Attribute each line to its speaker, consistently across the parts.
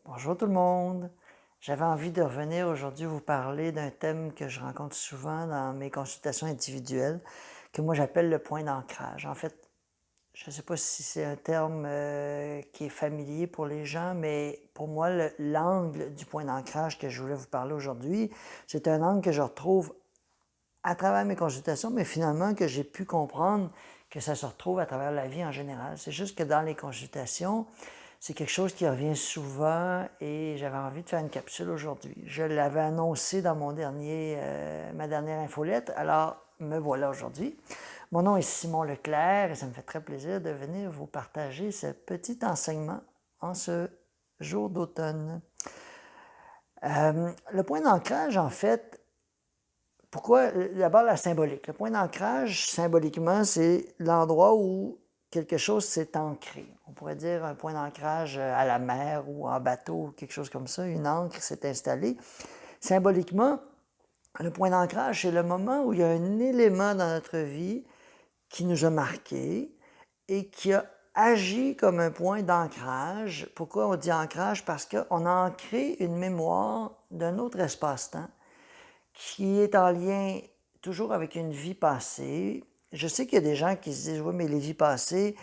Speaker 1: Bonjour tout le monde. J'avais envie de revenir aujourd'hui vous parler d'un thème que je rencontre souvent dans mes consultations individuelles, que moi j'appelle le point d'ancrage. En fait, je ne sais pas si c'est un terme qui est familier pour les gens, mais pour moi, l'angle du point d'ancrage que je voulais vous parler aujourd'hui, c'est un angle que je retrouve à travers mes consultations, mais finalement que j'ai pu comprendre que ça se retrouve à travers la vie en général. C'est juste que dans les consultations, c'est quelque chose qui revient souvent et j'avais envie de faire une capsule aujourd'hui. Je l'avais annoncé dans ma dernière infolette, alors me voilà aujourd'hui. Mon nom est Simon Leclerc et ça me fait très plaisir de venir vous partager ce petit enseignement en ce jour d'automne. Le point d'ancrage, en fait, pourquoi? D'abord, la symbolique. Le point d'ancrage, symboliquement, c'est l'endroit où quelque chose s'est ancré. On pourrait dire un point d'ancrage à la mer ou en bateau, quelque chose comme ça. Une ancre s'est installée. Symboliquement, le point d'ancrage, c'est le moment où il y a un élément dans notre vie qui nous a marqués et qui a agi comme un point d'ancrage. Pourquoi on dit ancrage? Parce qu'on a ancré une mémoire d'un autre espace-temps qui est en lien toujours avec une vie passée. Je sais qu'il y a des gens qui se disent, oui, mais les vies passées,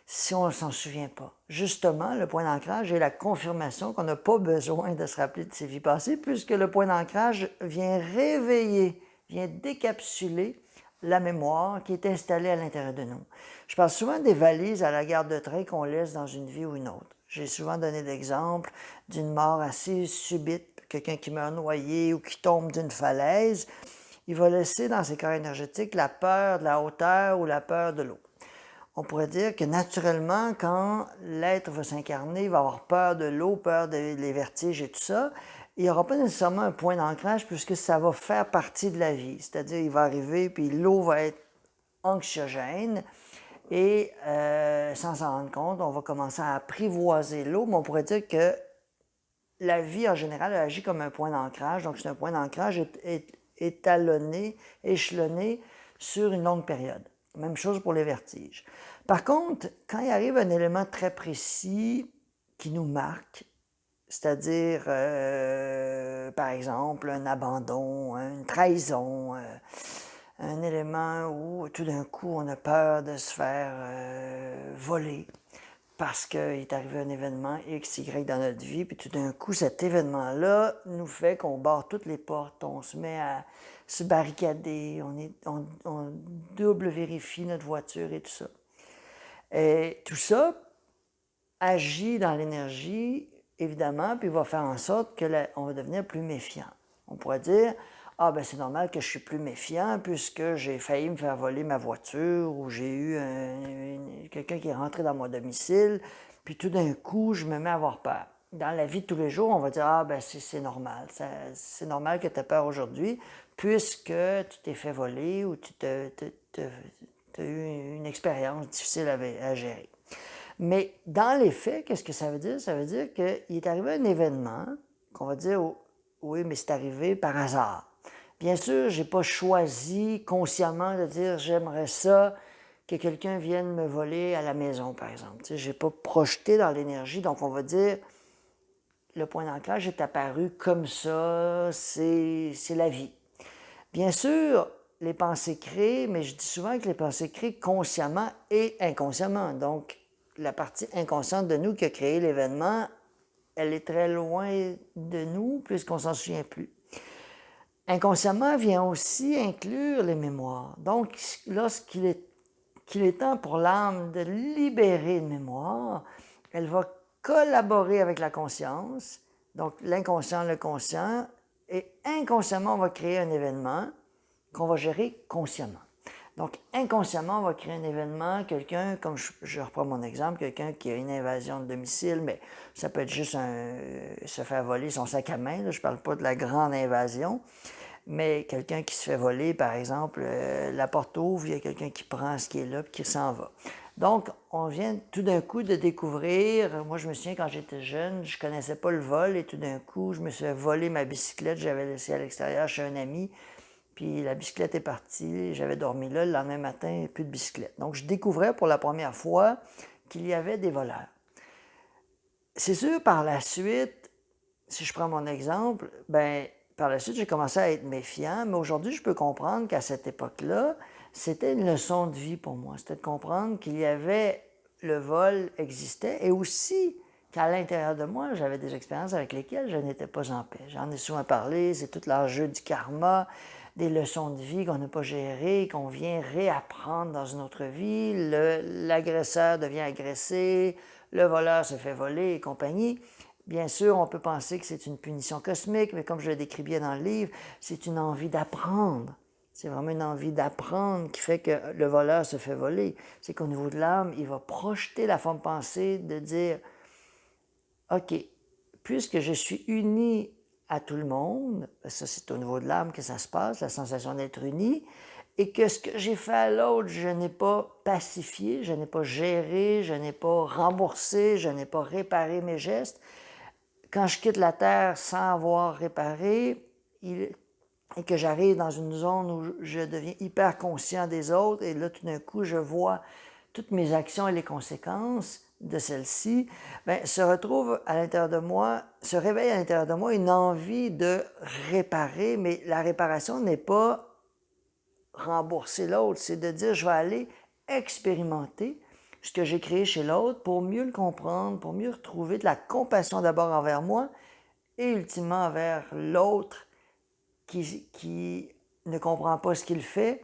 Speaker 1: si on ne s'en souvient pas. Justement, le point d'ancrage est la confirmation qu'on n'a pas besoin de se rappeler de ses vies passées, puisque le point d'ancrage vient réveiller, vient décapsuler la mémoire qui est installée à l'intérieur de nous. Je parle souvent des valises à la gare de train qu'on laisse dans une vie ou une autre. J'ai souvent donné l'exemple d'une mort assez subite, quelqu'un qui meurt noyé ou qui tombe d'une falaise. Il va laisser dans ses corps énergétiques la peur de la hauteur ou la peur de l'eau. On pourrait dire que naturellement, quand l'être va s'incarner, il va avoir peur de l'eau, peur des vertiges et tout ça. Il n'y aura pas nécessairement un point d'ancrage puisque ça va faire partie de la vie. C'est-à-dire, il va arriver, puis l'eau va être anxiogène et sans s'en rendre compte, on va commencer à apprivoiser l'eau, mais on pourrait dire que la vie en général agit comme un point d'ancrage. Donc, c'est un point d'ancrage étalonné, échelonné sur une longue période. Même chose pour les vertiges. Par contre, quand il arrive un élément très précis qui nous marque, c'est-à-dire, par exemple, un abandon, une trahison, un élément où tout d'un coup on a peur de se faire voler parce qu'il est arrivé un événement X, Y dans notre vie, puis tout d'un coup, cet événement-là nous fait qu'on barre toutes les portes, on se met à se barricader, on double vérifie notre voiture et tout ça. Et tout ça agit dans l'énergie, évidemment, puis va faire en sorte qu'on va devenir plus méfiant. On pourrait dire, ah ben c'est normal que je suis plus méfiant puisque j'ai failli me faire voler ma voiture ou j'ai eu quelqu'un qui est rentré dans mon domicile, puis tout d'un coup, je me mets à avoir peur. Dans la vie de tous les jours, on va dire, ah ben c'est normal, c'est normal que tu aies peur aujourd'hui puisque tu t'es fait voler ou tu as eu une expérience difficile à gérer. Mais dans les faits, qu'est-ce que ça veut dire? Ça veut dire qu'il est arrivé un événement qu'on va dire, oui, mais c'est arrivé par hasard. Bien sûr, je n'ai pas choisi consciemment de dire, j'aimerais ça que quelqu'un vienne me voler à la maison, par exemple. Je n'ai pas projeté dans l'énergie, donc on va dire, le point d'ancrage est apparu comme ça, c'est la vie. Bien sûr, les pensées créent, mais je dis souvent que les pensées créent consciemment et inconsciemment. Donc, la partie inconsciente de nous qui a créé l'événement, elle est très loin de nous puisqu'on ne s'en souvient plus. Inconsciemment vient aussi inclure les mémoires. Donc, lorsqu'il est temps pour l'âme de libérer une mémoire, elle va collaborer avec la conscience, donc l'inconscient, le conscient, et inconsciemment, on va créer un événement qu'on va gérer consciemment. Donc, inconsciemment, on va créer un événement, quelqu'un, comme je reprends mon exemple, quelqu'un qui a une invasion de domicile, mais ça peut être juste se faire voler son sac à main, là, je ne parle pas de la grande invasion, mais quelqu'un qui se fait voler, par exemple, la porte ouvre, il y a quelqu'un qui prend ce qui est là et qui s'en va. Donc, on vient tout d'un coup de découvrir, moi je me souviens quand j'étais jeune, je ne connaissais pas le vol et tout d'un coup, je me suis fait voler ma bicyclette, j'avais laissé à l'extérieur chez un ami, puis la bicyclette est partie, j'avais dormi là, le lendemain matin, plus de bicyclette. Donc, je découvrais pour la première fois qu'il y avait des voleurs. C'est sûr, par la suite, si je prends mon exemple, ben par la suite, j'ai commencé à être méfiant, mais aujourd'hui, je peux comprendre qu'à cette époque-là, c'était une leçon de vie pour moi. C'était de comprendre qu'il y avait le vol existait et aussi qu'à l'intérieur de moi, j'avais des expériences avec lesquelles je n'étais pas en paix. J'en ai souvent parlé, c'est tout l'enjeu du karma, des leçons de vie qu'on n'a pas gérées, qu'on vient réapprendre dans une autre vie. L'agresseur devient agressé, le voleur se fait voler et compagnie. Bien sûr, on peut penser que c'est une punition cosmique, mais comme je le décris bien dans le livre, c'est une envie d'apprendre. C'est vraiment une envie d'apprendre qui fait que le voleur se fait voler. C'est qu'au niveau de l'âme, il va projeter la forme pensée de dire, OK, puisque je suis uni à tout le monde, ça c'est au niveau de l'âme que ça se passe, la sensation d'être uni, et que ce que j'ai fait à l'autre, je n'ai pas pacifié, je n'ai pas géré, je n'ai pas remboursé, je n'ai pas réparé mes gestes. Quand je quitte la Terre sans avoir réparé, et que j'arrive dans une zone où je deviens hyper conscient des autres, et là, tout d'un coup, je vois toutes mes actions et les conséquences de celles-ci, bien, se retrouve à l'intérieur de moi, se réveille à l'intérieur de moi une envie de réparer, mais la réparation n'est pas rembourser l'autre, c'est de dire, je vais aller expérimenter ce que j'ai créé chez l'autre pour mieux le comprendre, pour mieux retrouver de la compassion d'abord envers moi et ultimement envers l'autre qui ne comprend pas ce qu'il fait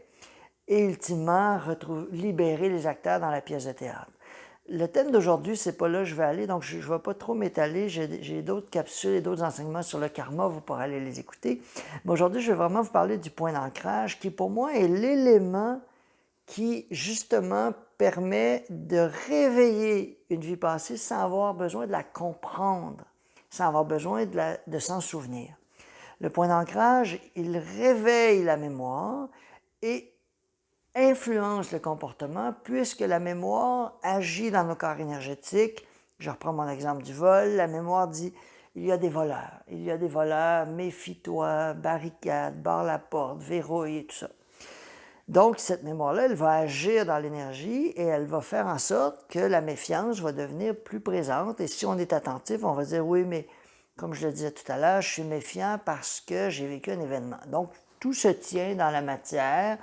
Speaker 1: et ultimement libérer les acteurs dans la pièce de théâtre. Le thème d'aujourd'hui, c'est pas là que je vais aller, donc je ne vais pas trop m'étaler. J'ai d'autres capsules et d'autres enseignements sur le karma, vous pourrez aller les écouter. Mais aujourd'hui, je vais vraiment vous parler du point d'ancrage, qui pour moi est l'élément qui, justement, permet de réveiller une vie passée sans avoir besoin de la comprendre, sans avoir besoin de s'en souvenir. Le point d'ancrage, il réveille la mémoire et influence le comportement puisque la mémoire agit dans nos corps énergétiques. Je reprends mon exemple du vol. La mémoire dit, il y a des voleurs. Il y a des voleurs, méfie-toi, barricade, barre la porte, verrouille et tout ça. Donc, cette mémoire-là, elle va agir dans l'énergie et elle va faire en sorte que la méfiance va devenir plus présente. Et si on est attentif, on va dire, oui, mais comme je le disais tout à l'heure, je suis méfiant parce que j'ai vécu un événement. Donc, tout se tient dans la matière,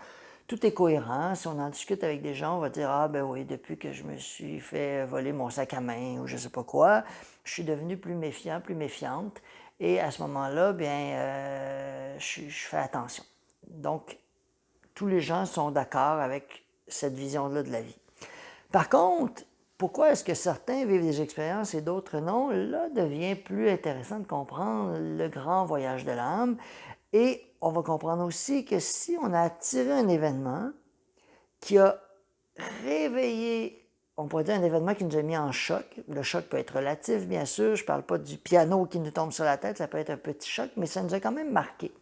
Speaker 1: tout est cohérent. Si on en discute avec des gens, on va dire, ah ben oui, depuis que je me suis fait voler mon sac à main ou je ne sais pas quoi, je suis devenu plus méfiant, plus méfiante. Et à ce moment-là, bien, je fais attention. Donc, tous les gens sont d'accord avec cette vision-là de la vie. Par contre, pourquoi est-ce que certains vivent des expériences et d'autres non? Là devient plus intéressant de comprendre le grand voyage de l'âme. Et on va comprendre aussi que si on a attiré un événement qui a réveillé, on pourrait dire un événement qui nous a mis en choc, le choc peut être relatif, bien sûr, je ne parle pas du piano qui nous tombe sur la tête, ça peut être un petit choc, mais ça nous a quand même marqué.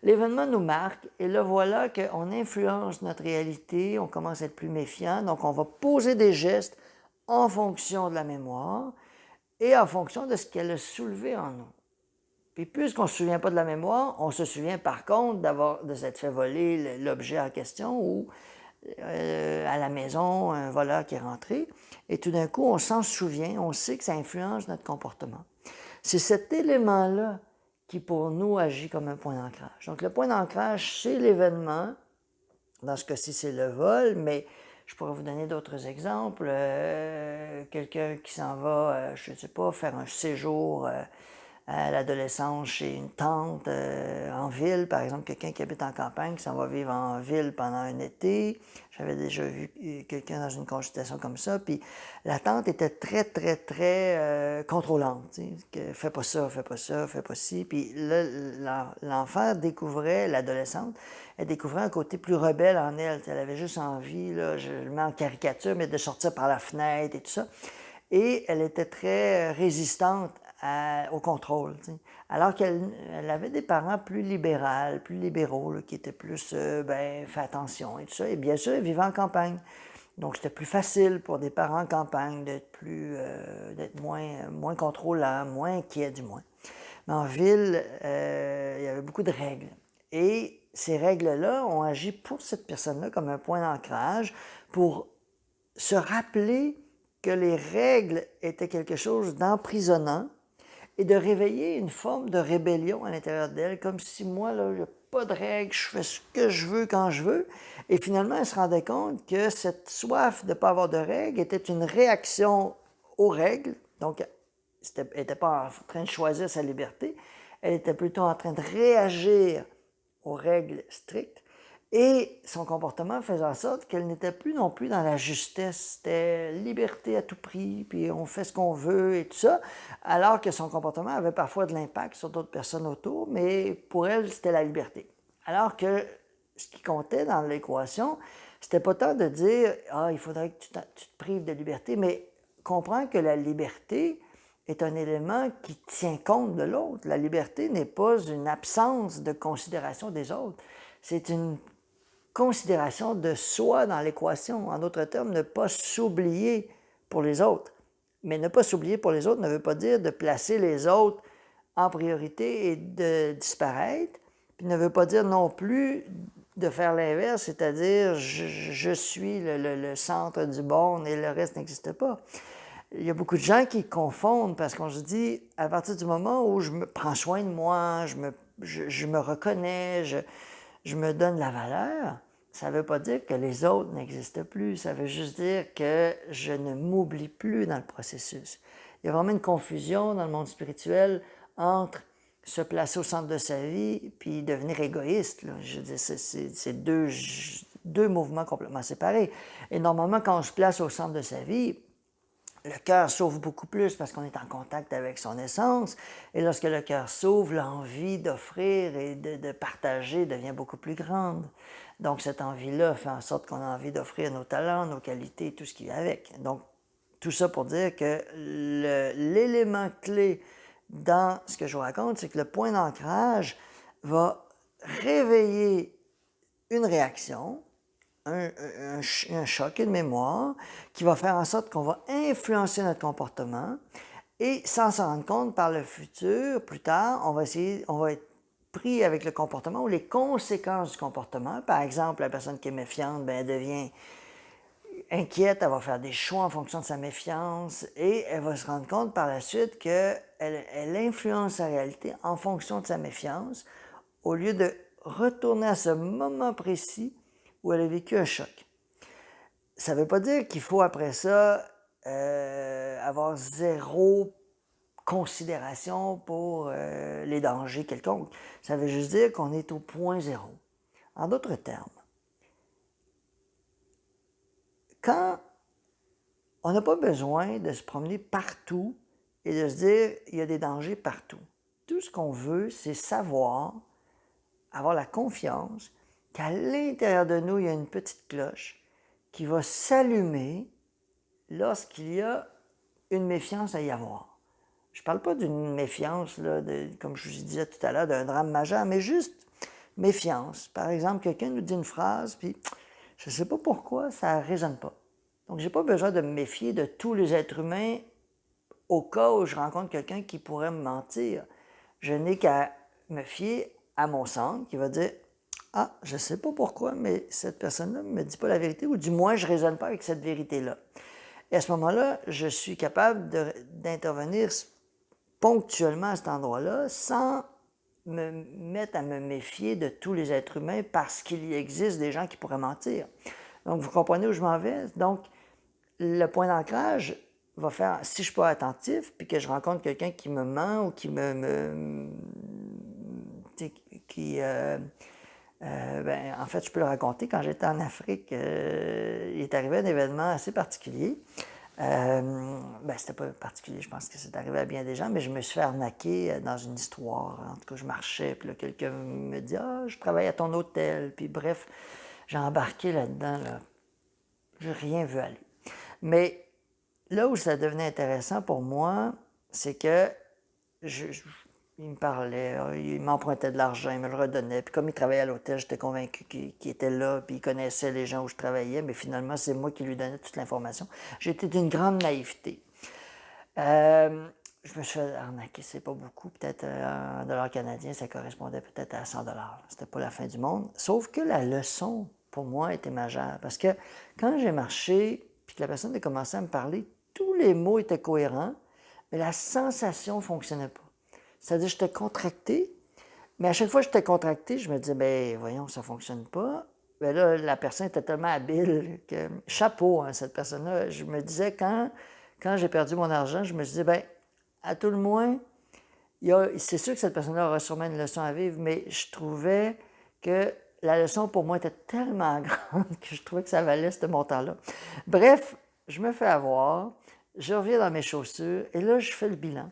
Speaker 1: L'événement nous marque et là, voilà qu'on influence notre réalité, on commence à être plus méfiant, donc on va poser des gestes en fonction de la mémoire et en fonction de ce qu'elle a soulevé en nous. Puis puisqu'on ne se souvient pas de la mémoire, on se souvient par contre de s'être fait voler l'objet en question ou à la maison, un voleur qui est rentré, et tout d'un coup, on s'en souvient, on sait que ça influence notre comportement. C'est cet élément-là qui, pour nous, agit comme un point d'ancrage. Donc, le point d'ancrage, c'est l'événement. Dans ce cas-ci, c'est le vol, mais je pourrais vous donner d'autres exemples. Quelqu'un qui s'en va, je ne sais pas, faire un séjour à l'adolescence chez une tante en ville, par exemple, quelqu'un qui habite en campagne, qui s'en va vivre en ville pendant un été. J'avais déjà vu quelqu'un dans une consultation comme ça, puis la tante était très, très, très contrôlante. Que, fais pas ça, fais pas ça, fais pas ci. Puis là, l'enfant découvrait, l'adolescente, elle découvrait un côté plus rebelle en elle. Elle avait juste envie, là, je le mets en caricature, mais de sortir par la fenêtre et tout ça. Et elle était très résistante au contrôle. T'sais. Alors qu'elle avait des parents plus libéraux, là, qui étaient plus, fais attention et tout ça. Et bien sûr, elle vivait en campagne. Donc, c'était plus facile pour des parents en campagne d'être moins contrôlants, moins inquiets du moins. Mais en ville, il y avait beaucoup de règles. Et ces règles-là ont agi pour cette personne-là comme un point d'ancrage pour se rappeler que les règles étaient quelque chose d'emprisonnant et de réveiller une forme de rébellion à l'intérieur d'elle, comme si moi, là, il n'y a pas de règles, je fais ce que je veux quand je veux. Et finalement, elle se rendait compte que cette soif de ne pas avoir de règles était une réaction aux règles. Donc, elle n'était pas en train de choisir sa liberté, elle était plutôt en train de réagir aux règles strictes. Et son comportement faisait en sorte qu'elle n'était plus non plus dans la justesse. C'était liberté à tout prix, puis on fait ce qu'on veut et tout ça, alors que son comportement avait parfois de l'impact sur d'autres personnes autour, mais pour elle, c'était la liberté. Alors que ce qui comptait dans l'équation, c'était pas tant de dire « Ah, il faudrait que tu te prives de liberté », mais comprends que la liberté est un élément qui tient compte de l'autre. La liberté n'est pas une absence de considération des autres. C'est une considération de soi dans l'équation. En d'autres termes, ne pas s'oublier pour les autres. Mais ne pas s'oublier pour les autres ne veut pas dire de placer les autres en priorité et de disparaître. Puis ne veut pas dire non plus de faire l'inverse, c'est-à-dire je suis le centre du monde et le reste n'existe pas. Il y a beaucoup de gens qui confondent parce qu'on se dit, à partir du moment où je me prends soin de moi, je me reconnais, je me donne la valeur, ça ne veut pas dire que les autres n'existent plus. Ça veut juste dire que je ne m'oublie plus dans le processus. Il y a vraiment une confusion dans le monde spirituel entre se placer au centre de sa vie puis devenir égoïste. Là. Je veux dire, c'est deux mouvements complètement séparés. Et normalement, quand on se place au centre de sa vie, le cœur s'ouvre beaucoup plus parce qu'on est en contact avec son essence. Et lorsque le cœur s'ouvre, l'envie d'offrir et de partager devient beaucoup plus grande. Donc, cette envie-là fait en sorte qu'on a envie d'offrir nos talents, nos qualités, tout ce qui va avec. Donc, tout ça pour dire que l'élément clé dans ce que je vous raconte, c'est que le point d'ancrage va réveiller une réaction, un choc, une mémoire qui va faire en sorte qu'on va influencer notre comportement et sans s'en rendre compte par le futur, plus tard, on va être pris avec le comportement ou les conséquences du comportement. Par exemple, la personne qui est méfiante, bien, elle devient inquiète, elle va faire des choix en fonction de sa méfiance et elle va se rendre compte par la suite qu'elle influence sa réalité en fonction de sa méfiance au lieu de retourner à ce moment précis où elle a vécu un choc. Ça ne veut pas dire qu'il faut après ça avoir zéro considération pour les dangers quelconques. Ça veut juste dire qu'on est au point zéro. En d'autres termes, quand on n'a pas besoin de se promener partout et de se dire il y a des dangers partout. Tout ce qu'on veut, c'est savoir, avoir la confiance qu'à l'intérieur de nous, il y a une petite cloche qui va s'allumer lorsqu'il y a une méfiance à y avoir. Je ne parle pas d'une méfiance, là, comme je vous disais tout à l'heure, d'un drame majeur, mais juste méfiance. Par exemple, quelqu'un nous dit une phrase, puis je ne sais pas pourquoi, ça ne résonne pas. Donc, je n'ai pas besoin de me méfier de tous les êtres humains au cas où je rencontre quelqu'un qui pourrait me mentir. Je n'ai qu'à me fier à mon centre qui va dire « Ah, je ne sais pas pourquoi, mais cette personne-là ne me dit pas la vérité, ou du moins, je ne raisonne pas avec cette vérité-là. » Et à ce moment-là, je suis capable d'intervenir ponctuellement à cet endroit-là sans me mettre à me méfier de tous les êtres humains parce qu'il existe des gens qui pourraient mentir. Donc, vous comprenez où je m'en vais? Donc, le point d'ancrage va faire, si je ne suis pas attentif, puis que je rencontre quelqu'un qui me ment ou qui en fait, je peux le raconter. Quand j'étais en Afrique, il est arrivé un événement assez particulier. C'était pas particulier, je pense que c'est arrivé à bien des gens, mais je me suis fait arnaquer dans une histoire. En tout cas, je marchais, puis là, quelqu'un me dit « Ah, je travaille à ton hôtel », puis bref, j'ai embarqué là-dedans, là. Je n'ai rien vu aller. Mais là où ça devenait intéressant pour moi, c'est que il me parlait, il m'empruntait de l'argent, il me le redonnait. Puis comme il travaillait à l'hôtel, j'étais convaincu qu'il était là, puis il connaissait les gens où je travaillais, mais finalement, c'est moi qui lui donnais toute l'information. J'étais d'une grande naïveté. Je me suis fait arnaquer, c'est pas beaucoup. Peut-être en dollars canadiens, ça correspondait peut-être à 100 $. C'était pas la fin du monde. Sauf que la leçon, pour moi, était majeure. Parce que quand j'ai marché, puis que la personne a commencé à me parler, tous les mots étaient cohérents, mais la sensation ne fonctionnait pas. C'est-à-dire que j'étais contracté, mais à chaque fois que j'étais contracté, je me disais, ben voyons, ça ne fonctionne pas. Ben là, la personne était tellement habile que, chapeau, hein, cette personne-là. Je me disais, quand j'ai perdu mon argent, je me disais, ben à tout le moins, c'est sûr que cette personne-là aura sûrement une leçon à vivre, mais je trouvais que la leçon pour moi était tellement grande que je trouvais que ça valait ce montant-là. Bref, je me fais avoir, je reviens dans mes chaussures et là, je fais le bilan.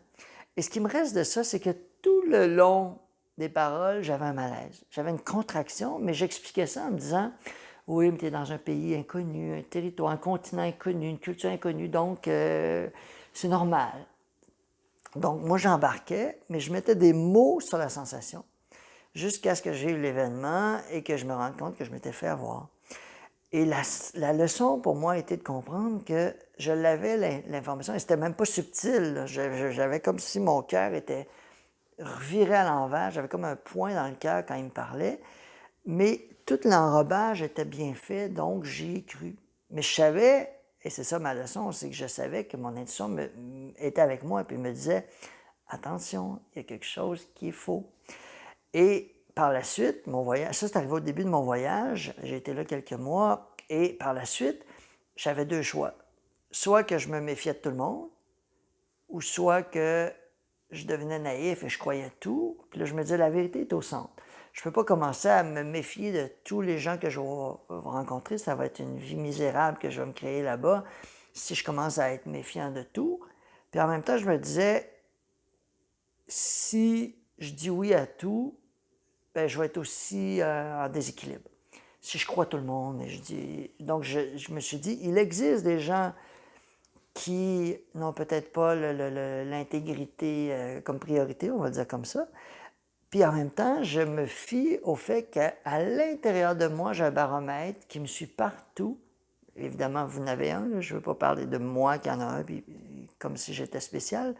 Speaker 1: Et ce qui me reste de ça, c'est que tout le long des paroles, j'avais un malaise. J'avais une contraction, mais j'expliquais ça en me disant, oui, mais tu es dans un pays inconnu, un territoire, un continent inconnu, une culture inconnue, donc c'est normal. Donc, moi, j'embarquais, mais je mettais des mots sur la sensation jusqu'à ce que j'ai eu l'événement et que je me rende compte que je m'étais fait avoir. Et la leçon pour moi était de comprendre que je l'avais, l'information, et c'était même pas subtil. J'avais comme si mon cœur était reviré à l'envers, j'avais comme un point dans le cœur quand il me parlait, mais tout l'enrobage était bien fait, donc j'y ai cru. Mais je savais, et c'est ça ma leçon, c'est que je savais que mon intuition était avec moi et me disait « Attention, il y a quelque chose qui est faux ». Et par la suite, mon voyage, ça c'est arrivé au début de mon voyage, j'ai été là quelques mois, et par la suite, j'avais deux choix. Soit que je me méfiais de tout le monde, ou soit que je devenais naïf et je croyais tout, puis là je me disais la vérité est au centre. Je ne peux pas commencer à me méfier de tous les gens que je vais rencontrer, ça va être une vie misérable que je vais me créer là-bas si je commence à être méfiant de tout. Puis en même temps, je me disais, si je dis oui à tout, ben, je vais être aussi en déséquilibre. Si je crois tout le monde, et je dis... Donc, je me suis dit, il existe des gens qui n'ont peut-être pas l'intégrité comme priorité, on va dire comme ça. Puis en même temps, je me fie au fait qu'à l'intérieur de moi, j'ai un baromètre qui me suit partout. Évidemment, vous en avez un, là. Je ne veux pas parler de moi qui en a un, puis, comme si j'étais spécial.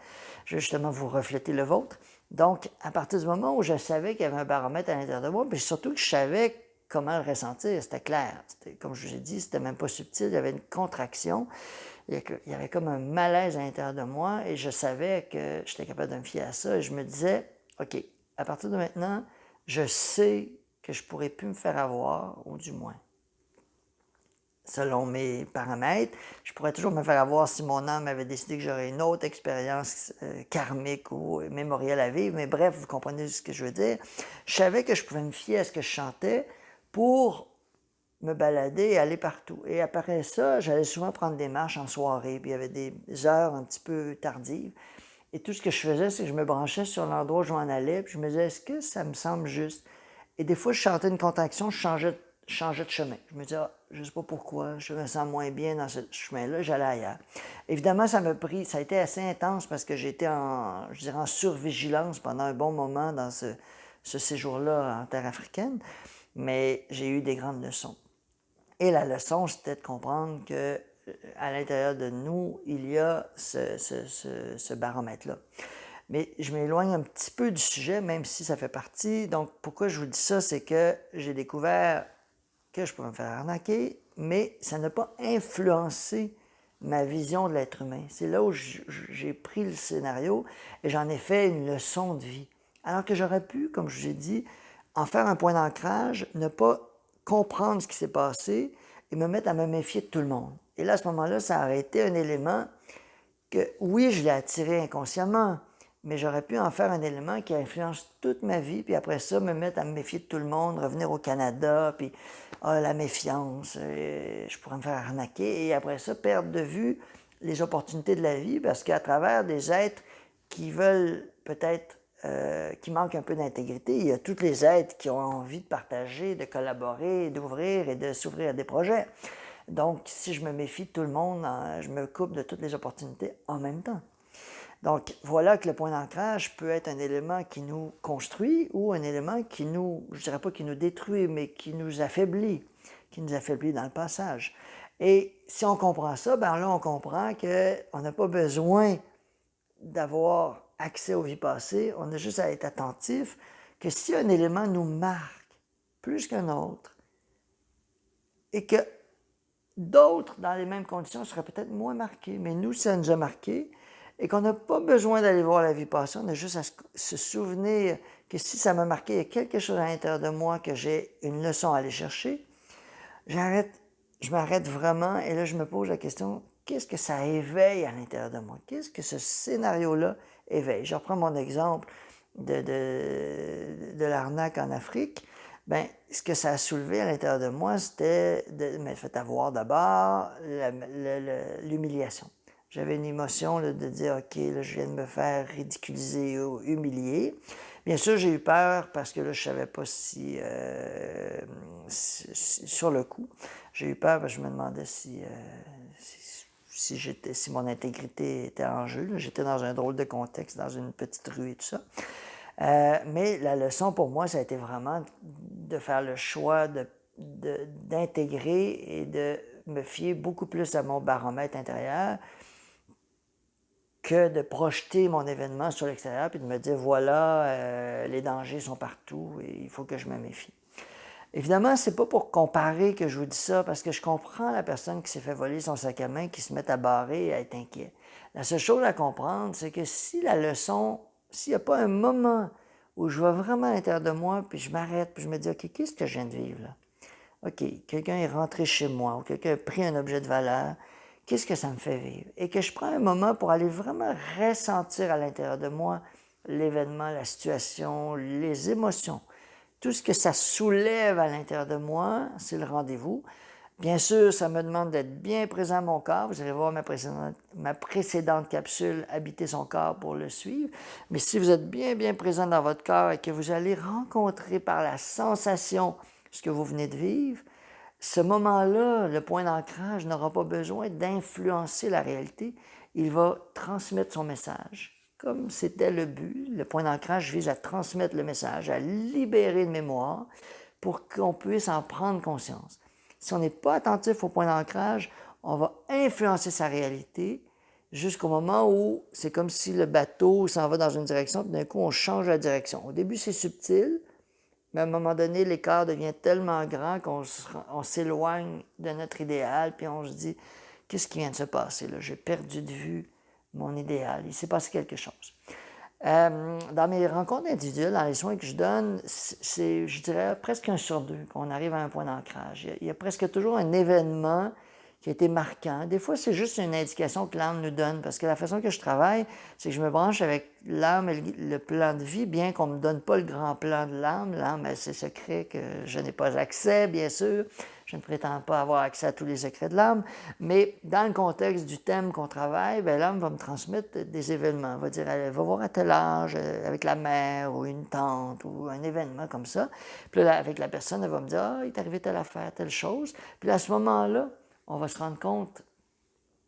Speaker 1: Je veux justement vous refléter le vôtre. Donc, à partir du moment où je savais qu'il y avait un baromètre à l'intérieur de moi, puis surtout que je savais comment le ressentir, c'était clair. Comme je vous ai dit, c'était même pas subtil, il y avait une contraction. Il y avait comme un malaise à l'intérieur de moi et je savais que j'étais capable de me fier à ça. Et je me disais, OK, à partir de maintenant, je sais que je ne pourrais plus me faire avoir, ou du moins, selon mes paramètres. Je pourrais toujours me faire avoir si mon âme avait décidé que j'aurais une autre expérience karmique ou mémorielle à vivre. Mais bref, vous comprenez ce que je veux dire. Je savais que je pouvais me fier à ce que je chantais pour me balader et aller partout. Et après ça, j'allais souvent prendre des marches en soirée, puis il y avait des heures un petit peu tardives. Et tout ce que je faisais, c'est que je me branchais sur l'endroit où je m'en allais, puis je me disais, est-ce que ça me semble juste? Et des fois, je chantais une contraction, je changeais de chemin. Je me disais, ah, je ne sais pas pourquoi, je me sens moins bien dans ce chemin-là, j'allais ailleurs. Évidemment, ça a été assez intense parce que j'étais je dirais, en survigilance pendant un bon moment dans ce séjour-là en terre africaine, mais j'ai eu des grandes leçons. Et la leçon, c'était de comprendre que à l'intérieur de nous, il y a ce baromètre-là. Mais je m'éloigne un petit peu du sujet, même si ça fait partie. Donc, pourquoi je vous dis ça, c'est que j'ai découvert que je pouvais me faire arnaquer, mais ça n'a pas influencé ma vision de l'être humain. C'est là où j'ai pris le scénario et j'en ai fait une leçon de vie. Alors que j'aurais pu, comme je vous ai dit, en faire un point d'ancrage, ne pas comprendre ce qui s'est passé et me mettre à me méfier de tout le monde. Et là, à ce moment-là, ça aurait été un élément que, oui, je l'ai attiré inconsciemment, mais j'aurais pu en faire un élément qui influence toute ma vie, puis après ça, me mettre à me méfier de tout le monde, revenir au Canada, puis la méfiance, je pourrais me faire arnaquer, et après ça, perdre de vue les opportunités de la vie, parce qu'à travers des êtres qui veulent peut-être, qui manquent un peu d'intégrité, il y a tous les êtres qui ont envie de partager, de collaborer, d'ouvrir et de s'ouvrir à des projets. Donc, si je me méfie de tout le monde, je me coupe de toutes les opportunités en même temps. Donc, voilà que le point d'ancrage peut être un élément qui nous construit ou un élément qui nous, je ne dirais pas qui nous détruit, mais qui nous affaiblit dans le passage. Et si on comprend ça, ben là, on comprend qu'on n'a pas besoin d'avoir accès aux vies passées, on a juste à être attentif que si un élément nous marque plus qu'un autre et que d'autres, dans les mêmes conditions, seraient peut-être moins marqués, mais nous, ça nous a marqué, et qu'on n'a pas besoin d'aller voir la vie passée, on a juste à se souvenir que si ça m'a marqué, il y a quelque chose à l'intérieur de moi que j'ai une leçon à aller chercher, je m'arrête vraiment et là je me pose la question, qu'est-ce que ça éveille à l'intérieur de moi? Qu'est-ce que ce scénario-là éveille? Je reprends mon exemple de l'arnaque en Afrique. Bien, ce que ça a soulevé à l'intérieur de moi, c'était de me faire avoir d'abord l'humiliation. J'avais une émotion là, de dire, OK, là, je viens de me faire ridiculiser ou humilier. Bien sûr, j'ai eu peur parce que là, je ne savais pas sur le coup. J'ai eu peur parce que je me demandais si mon intégrité était en jeu. Là. J'étais dans un drôle de contexte, dans une petite rue et tout ça. Mais la leçon pour moi, ça a été vraiment de faire le choix d'intégrer et de me fier beaucoup plus à mon baromètre intérieur que de projeter mon événement sur l'extérieur puis de me dire, voilà, les dangers sont partout et il faut que je me méfie. Évidemment, c'est pas pour comparer que je vous dis ça, parce que je comprends la personne qui s'est fait voler son sac à main, qui se met à barrer et à être inquiet. La seule chose à comprendre, c'est que si la leçon, s'il n'y a pas un moment où je vais vraiment à l'intérieur de moi, puis je m'arrête, puis je me dis, OK, qu'est-ce que je viens de vivre là? OK, quelqu'un est rentré chez moi, ou quelqu'un a pris un objet de valeur, qu'est-ce que ça me fait vivre? Et que je prends un moment pour aller vraiment ressentir à l'intérieur de moi l'événement, la situation, les émotions. Tout ce que ça soulève à l'intérieur de moi, c'est le rendez-vous. Bien sûr, ça me demande d'être bien présent à mon corps. Vous allez voir ma précédente capsule, Habiter son corps pour le suivre. Mais si vous êtes bien présent dans votre corps et que vous allez rencontrer par la sensation ce que vous venez de vivre, ce moment-là, le point d'ancrage n'aura pas besoin d'influencer la réalité. Il va transmettre son message. Comme c'était le but, le point d'ancrage vise à transmettre le message, à libérer une mémoire pour qu'on puisse en prendre conscience. Si on n'est pas attentif au point d'ancrage, on va influencer sa réalité jusqu'au moment où c'est comme si le bateau s'en va dans une direction, puis d'un coup, on change la direction. Au début, c'est subtil, mais à un moment donné, l'écart devient tellement grand qu'on s'éloigne de notre idéal, puis on se dit, qu'est-ce qui vient de se passer là? J'ai perdu de vue mon idéal. Il s'est passé quelque chose. Dans mes rencontres individuelles, dans les soins que je donne, c'est, je dirais, presque 1 sur 2 qu'on arrive à un point d'ancrage. Il y a presque toujours un événement qui a été marquant. Des fois, c'est juste une indication que l'âme nous donne, parce que la façon que je travaille, c'est que je me branche avec l'âme et le plan de vie, bien qu'on ne me donne pas le grand plan de l'âme. L'âme, c'est secret que je n'ai pas accès, bien sûr. Je ne prétends pas avoir accès à tous les secrets de l'âme, mais dans le contexte du thème qu'on travaille, bien, l'âme va me transmettre des événements. Elle va dire, elle va voir à tel âge, avec la mère ou une tante ou un événement comme ça. Puis là, avec la personne, elle va me dire, ah, il est arrivé telle affaire, telle chose. Puis là, à ce moment-là, on va se rendre compte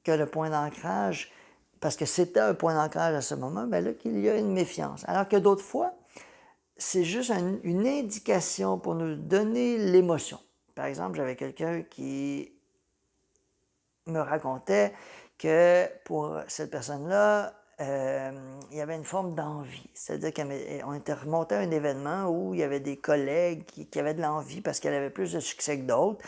Speaker 1: que le point d'ancrage, parce que c'était un point d'ancrage à ce moment, bien là, qu'il y a une méfiance. Alors que d'autres fois, c'est juste une indication pour nous donner l'émotion. Par exemple, j'avais quelqu'un qui me racontait que pour cette personne-là, il y avait une forme d'envie. C'est-à-dire qu'on était remonté à un événement où il y avait des collègues qui avaient de l'envie parce qu'elle avait plus de succès que d'autres.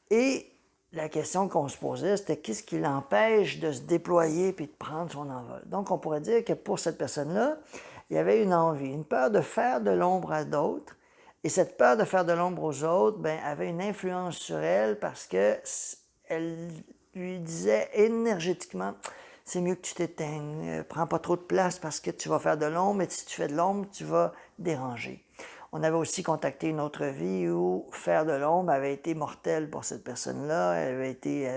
Speaker 1: Et la question qu'on se posait, c'était qu'est-ce qui l'empêche de se déployer puis de prendre son envol. Donc, on pourrait dire que pour cette personne-là, il y avait une envie, une peur de faire de l'ombre à d'autres. Et cette peur de faire de l'ombre aux autres, bien, avait une influence sur elle parce qu'elle lui disait énergétiquement, c'est mieux que tu t'éteignes, prends pas trop de place parce que tu vas faire de l'ombre, et si tu fais de l'ombre, tu vas déranger. On avait aussi contacté une autre vie où faire de l'ombre avait été mortel pour cette personne-là. Elle avait été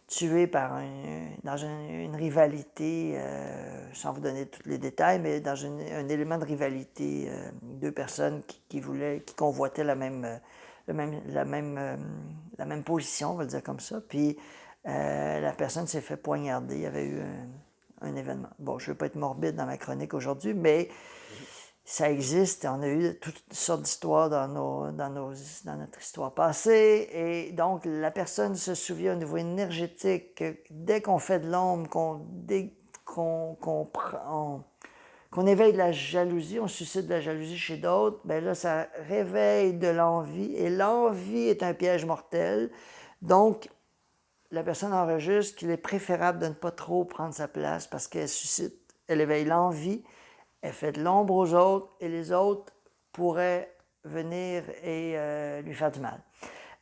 Speaker 1: tuée dans une rivalité, sans vous donner tous les détails, mais dans un élément de rivalité, deux personnes qui convoitaient la même position, on va le dire comme ça. Puis la personne s'est fait poignarder. Il y avait eu un événement. Bon, je ne veux pas être morbide dans ma chronique aujourd'hui, mais ça existe. On a eu toutes sortes d'histoires dans notre histoire passée. Et donc, la personne se souvient au niveau énergétique que dès qu'on fait de l'ombre, qu'on éveille de la jalousie, on suscite de la jalousie chez d'autres, bien là, ça réveille de l'envie. Et l'envie est un piège mortel. Donc, la personne enregistre qu'il est préférable de ne pas trop prendre sa place parce elle éveille l'envie, elle fait de l'ombre aux autres et les autres pourraient venir et lui faire du mal.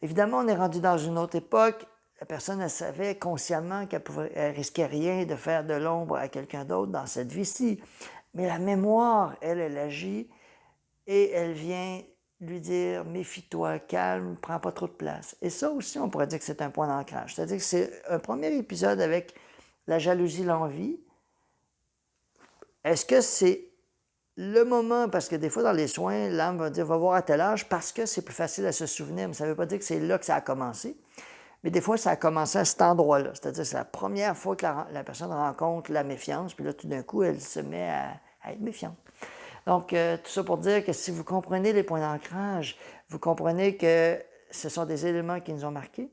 Speaker 1: Évidemment, on est rendu dans une autre époque. La personne, elle savait consciemment qu'elle ne risquait rien de faire de l'ombre à quelqu'un d'autre dans cette vie-ci. Mais la mémoire, elle agit et elle vient lui dire « méfie-toi, calme, prends pas trop de place ». Et ça aussi, on pourrait dire que c'est un point d'ancrage. C'est-à-dire que c'est un premier épisode avec la jalousie, l'envie. Est-ce que c'est le moment, parce que des fois dans les soins, l'âme va dire « va voir à tel âge » parce que c'est plus facile à se souvenir, mais ça ne veut pas dire que c'est là que ça a commencé. Mais des fois, ça a commencé à cet endroit-là. C'est-à-dire que c'est la première fois que la personne rencontre la méfiance, puis là, tout d'un coup, elle se met à être méfiante. Donc, tout ça pour dire que si vous comprenez les points d'ancrage, vous comprenez que ce sont des éléments qui nous ont marqués.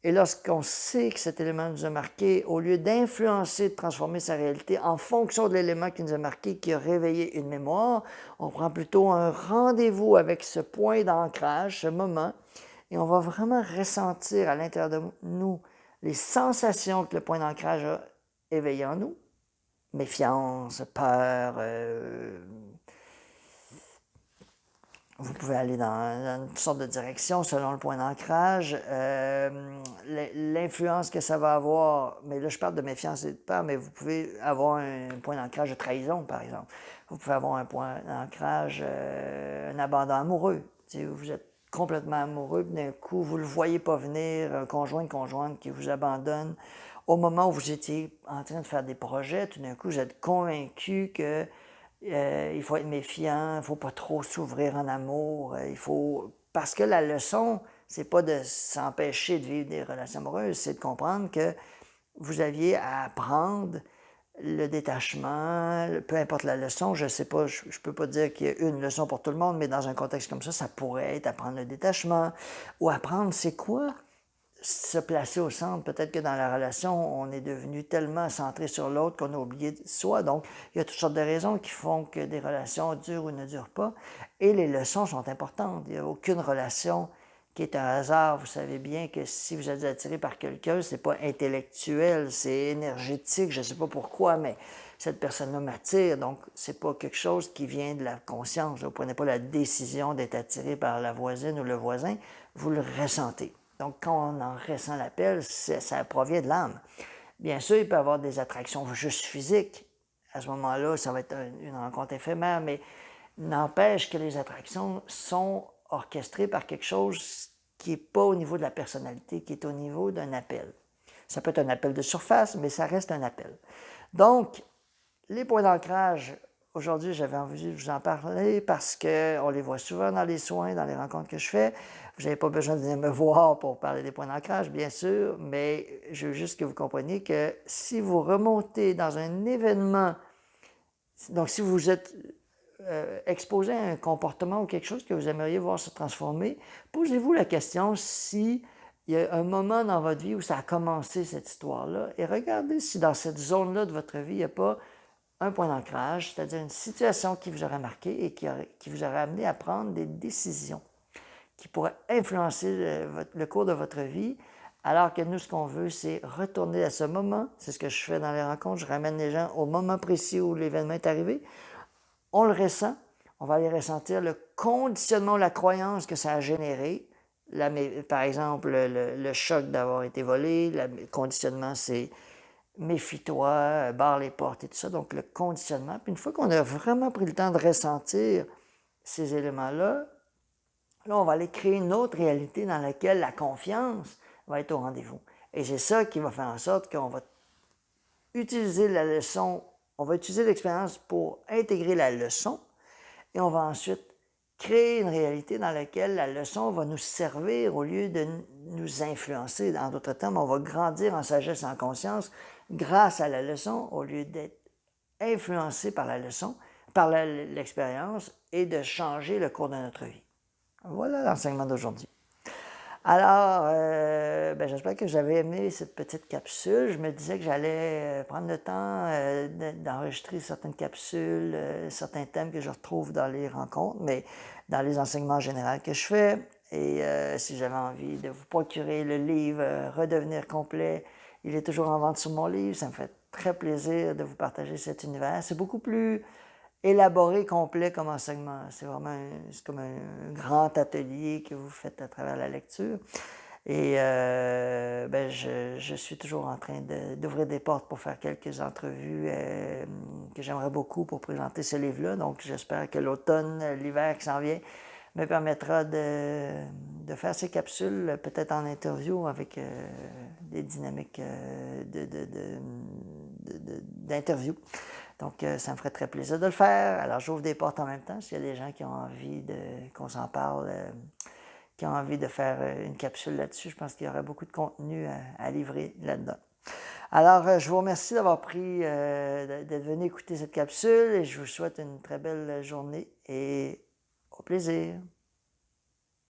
Speaker 1: Et lorsqu'on sait que cet élément nous a marqué, au lieu d'influencer, de transformer sa réalité en fonction de l'élément qui nous a marqué, qui a réveillé une mémoire, on prend plutôt un rendez-vous avec ce point d'ancrage, ce moment, et on va vraiment ressentir à l'intérieur de nous les sensations que le point d'ancrage a éveillées en nous. Méfiance, peur, vous pouvez aller dans une sorte de direction selon le point d'ancrage. L'influence que ça va avoir, mais là je parle de méfiance et de peur, mais vous pouvez avoir un point d'ancrage de trahison, par exemple. Vous pouvez avoir un point d'ancrage, un abandon amoureux. Vous êtes complètement amoureux, puis d'un coup, vous ne le voyez pas venir, un conjoint, une conjointe qui vous abandonne. Au moment où vous étiez en train de faire des projets, tout d'un coup, vous êtes convaincu que il faut être méfiant, il ne faut pas trop s'ouvrir en amour, parce que la leçon, c'est pas de s'empêcher de vivre des relations amoureuses, c'est de comprendre que vous aviez à apprendre le détachement, peu importe la leçon, je sais pas, je peux pas dire qu'il y a une leçon pour tout le monde, mais dans un contexte comme ça pourrait être apprendre le détachement ou apprendre c'est quoi se placer au centre. Peut-être que dans la relation, on est devenu tellement centré sur l'autre qu'on a oublié soi. Donc, il y a toutes sortes de raisons qui font que des relations durent ou ne durent pas. Et les leçons sont importantes. Il n'y a aucune relation qui est un hasard. Vous savez bien que si vous êtes attiré par quelqu'un, c'est pas intellectuel, c'est énergétique, je ne sais pas pourquoi, mais cette personne-là m'attire. Donc, c'est pas quelque chose qui vient de la conscience. Vous ne prenez pas la décision d'être attiré par la voisine ou le voisin, vous le ressentez. Donc, quand on en ressent l'appel, ça provient de l'âme. Bien sûr, il peut y avoir des attractions juste physiques. À ce moment-là, ça va être une rencontre éphémère, mais n'empêche que les attractions sont orchestrées par quelque chose qui n'est pas au niveau de la personnalité, qui est au niveau d'un appel. Ça peut être un appel de surface, mais ça reste un appel. Donc, les points d'ancrage, aujourd'hui, j'avais envie de vous en parler parce qu'on les voit souvent dans les soins, dans les rencontres que je fais. Vous n'avez pas besoin de venir me voir pour parler des points d'ancrage, bien sûr, mais je veux juste que vous compreniez que si vous remontez dans un événement, donc si vous êtes exposé à un comportement ou quelque chose que vous aimeriez voir se transformer, posez-vous la question si il y a un moment dans votre vie où ça a commencé, cette histoire-là, et regardez si dans cette zone-là de votre vie, il n'y a pas un point d'ancrage, c'est-à-dire une situation qui vous aurait marqué et qui vous aurait amené à prendre des décisions qui pourraient influencer le cours de votre vie, alors que nous, ce qu'on veut, c'est retourner à ce moment. C'est ce que je fais dans les rencontres. Je ramène les gens au moment précis où l'événement est arrivé. On le ressent. On va aller ressentir le conditionnement, la croyance que ça a généré. Par exemple, le choc d'avoir été volé. Le conditionnement, c'est méfie-toi, barre les portes et tout ça. Donc, le conditionnement. Puis une fois qu'on a vraiment pris le temps de ressentir ces éléments-là, là, on va aller créer une autre réalité dans laquelle la confiance va être au rendez-vous. Et c'est ça qui va faire en sorte qu'on va utiliser la leçon, on va utiliser l'expérience pour intégrer la leçon et on va ensuite créer une réalité dans laquelle la leçon va nous servir au lieu de nous influencer. En d'autres termes, on va grandir en sagesse et en conscience grâce à la leçon au lieu d'être influencé par la leçon, par l'expérience et de changer le cours de notre vie. Voilà l'enseignement d'aujourd'hui. Alors, j'espère que vous avez aimé cette petite capsule. Je me disais que j'allais prendre le temps d'enregistrer certaines capsules, certains thèmes que je retrouve dans les rencontres, mais dans les enseignements généraux que je fais. Et si j'avais envie de vous procurer le livre Redevenir complet, il est toujours en vente sur mon livre. Ça me fait très plaisir de vous partager cet univers. C'est beaucoup plus élaboré, complet comme enseignement. C'est vraiment c'est comme un grand atelier que vous faites à travers la lecture. Et ben, je suis toujours en train d'ouvrir des portes pour faire quelques entrevues que j'aimerais beaucoup pour présenter ce livre-là. Donc, j'espère que l'automne, l'hiver qui s'en vient, me permettra de faire ces capsules, peut-être en interview avec des dynamiques d'interview. Donc, ça me ferait très plaisir de le faire. Alors, j'ouvre des portes en même temps. S'il y a des gens qui ont envie qu'on s'en parle, qui ont envie de faire une capsule là-dessus, je pense qu'il y aurait beaucoup de contenu à livrer là-dedans. Alors, je vous remercie d'avoir d'être venu écouter cette capsule et je vous souhaite une très belle journée et au plaisir.